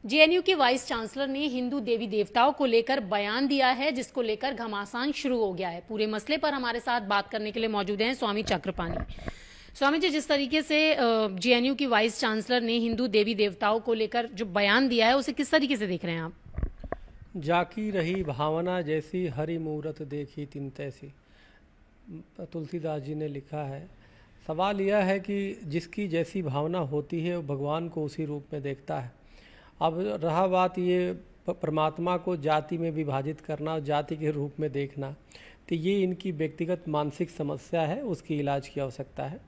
JNU के vice chancellor ने हिंदू देवी देवताओं को लेकर बयान दिया है, जिसको लेकर घमासान शुरू हो गया है। पूरे मसले पर हमारे साथ बात करने के लिए मौजूद हैं स्वामी चक्रपाणी। स्वामी जी, जिस तरीके से जेएनयू की वाइस चांसलर ने हिंदू देवी देवताओं को लेकर जो बयान दिया है, उसे किस तरीके से देख रहे हैं आप? जाकी रही भावना जैसी, हरि मूरत देखी तिन तैसी, तुलसीदास जी ने लिखा है। सवाल यह है कि जिसकी जैसी भावना होती है वो भगवान को उसी रूप में देखता है। अब रहा बात ये परमात्मा को जाति में विभाजित करना और जाति के रूप में देखना, तो ये इनकी व्यक्तिगत मानसिक समस्या है, उसकी इलाज की आवश्यकता है।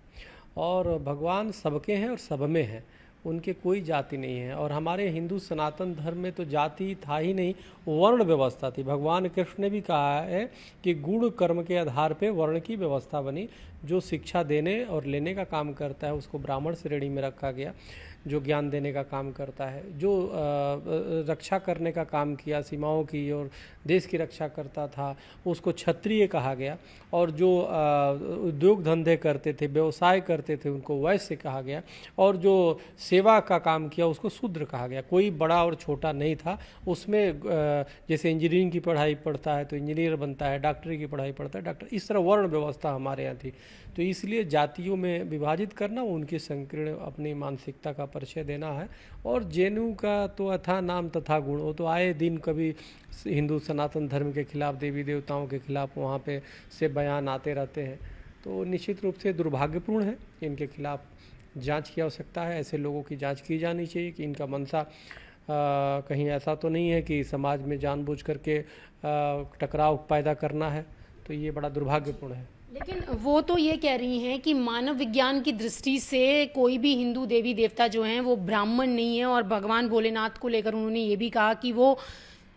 और भगवान सबके हैं और सब में हैं, उनके कोई जाति नहीं है। और हमारे हिंदू सनातन धर्म में तो जाति था ही नहीं, वर्ण व्यवस्था थी। भगवान कृष्ण ने भी कहा है कि गुण कर्म के आधार पे वर्ण की व्यवस्था बनी। जो शिक्षा देने और लेने का काम करता है उसको ब्राह्मण श्रेणी में रखा गया, जो ज्ञान देने का काम करता है, जो रक्षा करने का काम किया सीमाओं की और देश की रक्षा करता था, उसको क्षत्रिय कहा गया। और जो उद्योग धंधे करते थे, व्यवसाय करते थे, उनको वैश्य कहा गया। और जो सेवा का काम किया उसको शूद्र कहा गया। कोई बड़ा और छोटा नहीं था उसमें। जैसे इंजीनियरिंग की पढ़ाई पढ़ता है तो इंजीनियर बनता है, डॉक्टरी की पढ़ाई पढ़ता है डॉक्टर, इस तरह वर्ण व्यवस्था हमारे यहाँ थी। तो इसलिए जातियों में विभाजित करना उनकी संकीर्ण अपनी मानसिकता का परिचय देना है। और जेएनयू का तो अथा नाम तथा गुण, वो तो आए दिन कभी हिंदू सनातन धर्म के खिलाफ, देवी देवताओं के खिलाफ वहाँ पे से बयान आते रहते हैं। तो निश्चित रूप से दुर्भाग्यपूर्ण है। इनके खिलाफ जांच की आवश्यकता है। ऐसे लोगों की जांच की जानी चाहिए कि इनका मंशा कहीं ऐसा तो नहीं है कि समाज में जानबूझ करके टकराव पैदा करना है। तो ये बड़ा दुर्भाग्यपूर्ण है। लेकिन वो तो ये कह रही हैं कि मानव विज्ञान की दृष्टि से कोई भी हिंदू देवी देवता जो हैं वो ब्राह्मण नहीं है। और भगवान भोलेनाथ को लेकर उन्होंने ये भी कहा कि वो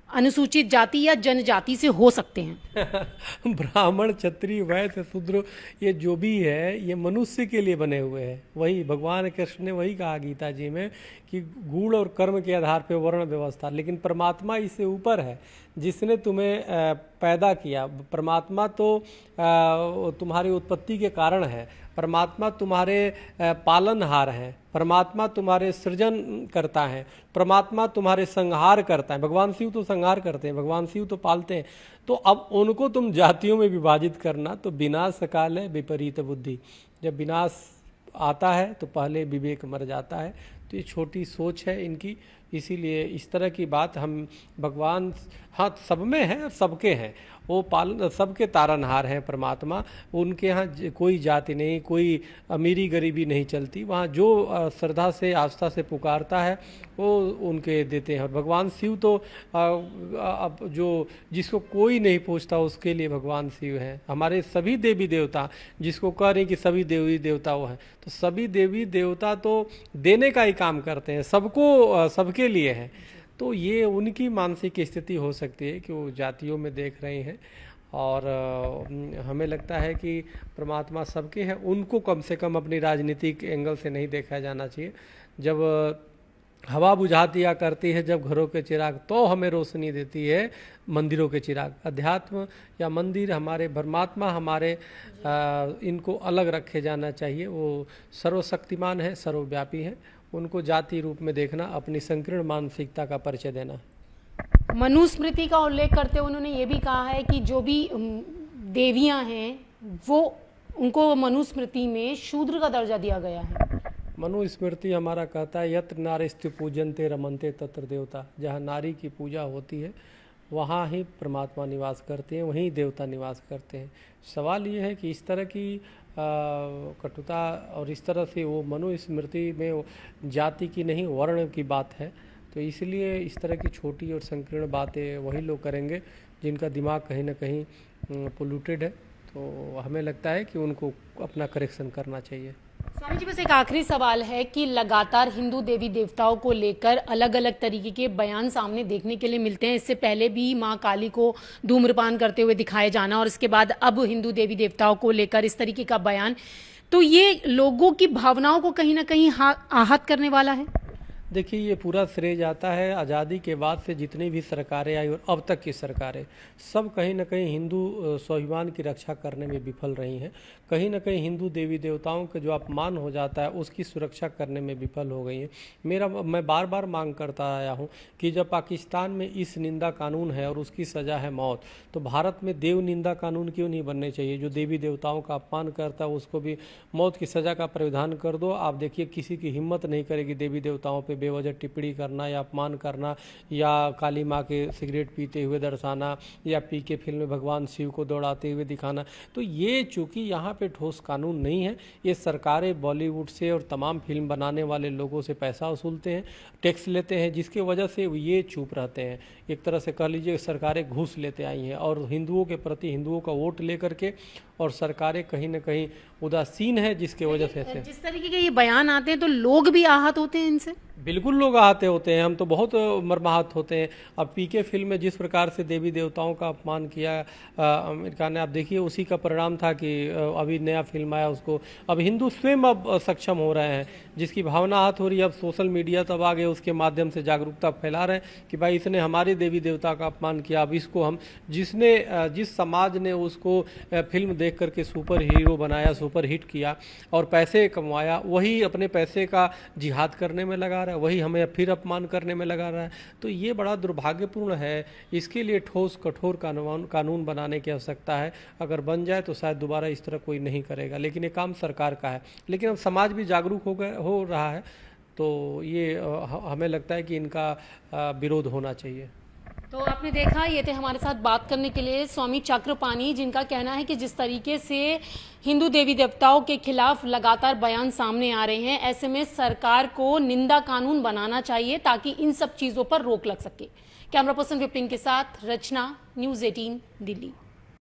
अनुसूचित जाति या जनजाति से हो सकते हैं। ब्राह्मण, क्षत्रिय, वैश्य, शूद्र, ये जो भी है ये मनुष्य के लिए बने हुए हैं। वही भगवान कृष्ण ने वही कहा गीता जी में कि गुण और कर्म के आधार पे वर्ण व्यवस्था, लेकिन परमात्मा इससे ऊपर है। जिसने तुम्हें पैदा किया, परमात्मा तो तुम्हारी उत्पत्ति के कारण है, परमात्मा तुम्हारे पालनहार हैं, परमात्मा तुम्हारे सृजन करता है, परमात्मा तुम्हारे संहार करता है। भगवान शिव तो संहार करते हैं, भगवान शिव तो पालते हैं। तो अब उनको तुम जातियों में विभाजित करना तो विनाश काल है विपरीत बुद्धि। जब विनाश आता है तो पहले विवेक मर जाता है। तो ये छोटी सोच है इनकी। इसीलिए इस तरह की बात हम भगवान हाँ सब में है और सबके हैं, वो पालन सबके तारनहार हैं परमात्मा। उनके यहाँ कोई जाति नहीं, कोई अमीरी गरीबी नहीं चलती। वहाँ जो श्रद्धा से आस्था से पुकारता है वो उनके देते हैं। और भगवान शिव तो अब जो जिसको कोई नहीं पूछता उसके लिए भगवान शिव हैं। हमारे सभी देवी देवता, जिसको कह रहे हैं कि सभी देवी देवता वो हैं, तो सभी देवी देवता तो देने का ही काम करते हैं, सबको सबके लिए हैं। तो ये उनकी मानसिक स्थिति हो सकती है कि वो जातियों में देख रहे हैं। और हमें लगता है कि परमात्मा सबके हैं, उनको कम से कम अपनी राजनीतिक एंगल से नहीं देखा जाना चाहिए। जब हवा बुझा दिया करती है जब घरों के चिराग, तो हमें रोशनी देती है मंदिरों के चिराग। अध्यात्म या मंदिर हमारे परमात्मा हमारे इनको अलग रखे जाना चाहिए। वो सर्वशक्तिमान है, सर्वव्यापी है। उनको जाति रूप में देखना अपनी संकीर्ण मानसिकता का परिचय देना। मनुस्मृति का उल्लेख करते हुए उन्होंने ये भी कहा है कि जो भी देवियां हैं वो उनको मनुस्मृति में शूद्र का दर्जा दिया गया है। मनुस्मृति हमारा कहता है यत्र नारीस्तु पूजन्ते रमन्ते तत्र देवता। जहाँ नारी की पूजा होती है वहाँ ही परमात्मा निवास करते हैं, वहीं देवता निवास करते हैं। सवाल ये है कि इस तरह की कटुता और इस तरह से वो मनुस्मृति में जाति की नहीं वर्ण की बात है। तो इसलिए इस तरह की छोटी और संकीर्ण बातें वही लोग करेंगे जिनका दिमाग कहीं ना कहीं पोल्यूटेड है। तो हमें लगता है कि उनको अपना करेक्शन करना चाहिए। स्वामी जी, बस एक आखिरी सवाल है कि लगातार हिंदू देवी देवताओं को लेकर अलग अलग तरीके के बयान सामने देखने के लिए मिलते हैं। इससे पहले भी मां काली को धूम्रपान करते हुए दिखाए जाना और इसके बाद अब हिंदू देवी देवताओं को लेकर इस तरीके का बयान, तो ये लोगों की भावनाओं को कहीं ना कहीं आहत करने वाला है। देखिए, ये पूरा श्रेय जाता है आज़ादी के बाद से जितनी भी सरकारें आई और अब तक की सरकारें, सब कहीं ना कहीं हिंदू स्वाभिमान की रक्षा करने में विफल रही हैं। कहीं ना कहीं हिंदू देवी देवताओं का जो अपमान हो जाता है उसकी सुरक्षा करने में विफल हो गई हैं। मैं बार बार मांग करता आया हूं कि जब पाकिस्तान में इस निंदा कानून है और उसकी सज़ा है मौत, तो भारत में देव निंदा कानून क्यों नहीं बनने चाहिए? जो देवी देवताओं का अपमान करता है उसको भी मौत की सज़ा का प्रावधान कर दो। आप देखिए, किसी की हिम्मत नहीं करेगी देवी देवताओं पे बेवजह टिप्पणी करना या अपमान करना, या काली माँ के सिगरेट पीते हुए दर्शाना, या पी के फिल्म में भगवान शिव को दौड़ाते हुए दिखाना। तो ये चूंकि यहाँ पे ठोस कानून नहीं है, ये सरकारें बॉलीवुड से और तमाम फिल्म बनाने वाले लोगों से पैसा वसूलते हैं, टैक्स लेते हैं, जिसकी वजह से ये चुप रहते हैं। एक तरह से कह लीजिए सरकारें घूस लेते आई हैं और हिंदुओं के प्रति हिंदुओं का वोट लेकर के, और सरकारें कहीं ना कहीं उदासीन है, जिसकी वजह से ऐसे जिस तरीके के ये बयान आते हैं तो लोग भी आहत होते हैं इनसे। बिल्कुल लोग आहत होते हैं, हम तो बहुत मर्माहत होते हैं। अब पीके फिल्म में जिस प्रकार से देवी देवताओं का अपमान किया अमेरिका ने, आप देखिए उसी का परिणाम था कि अभी नया फिल्म आया, उसको अब हिंदू स्वयं अब सक्षम हो रहे हैं, जिसकी भावना आहत हो रही है। अब सोशल मीडिया तब आ गए, उसके माध्यम से जागरूकता फैला रहे हैं कि भाई इसने हमारे देवी देवता का अपमान किया, अब इसको हम जिस समाज ने उसको फिल्म देख करके सुपर हीरो बनाया, सुपर हिट किया और पैसे कमाया, वही अपने पैसे का जिहाद करने में लगा रहा है, वही हमें फिर अपमान करने में लगा रहा है। तो ये बड़ा दुर्भाग्यपूर्ण है। इसके लिए ठोस कठोर कानून बनाने की आवश्यकता है। अगर बन जाए तो शायद दोबारा इस तरह कोई नहीं करेगा, लेकिन ये काम सरकार का है। लेकिन अब समाज भी जागरूक हो रहा है, तो ये हमें लगता है कि इनका विरोध होना चाहिए। तो आपने देखा, ये थे हमारे साथ बात करने के लिए स्वामी चक्रपाणी, जिनका कहना है कि जिस तरीके से हिंदू देवी देवताओं के खिलाफ लगातार बयान सामने आ रहे हैं, ऐसे में सरकार को निंदा कानून बनाना चाहिए ताकि इन सब चीजों पर रोक लग सके। कैमरा पर्सन विपिन के साथ रचना, न्यूज़ 18 दिल्ली।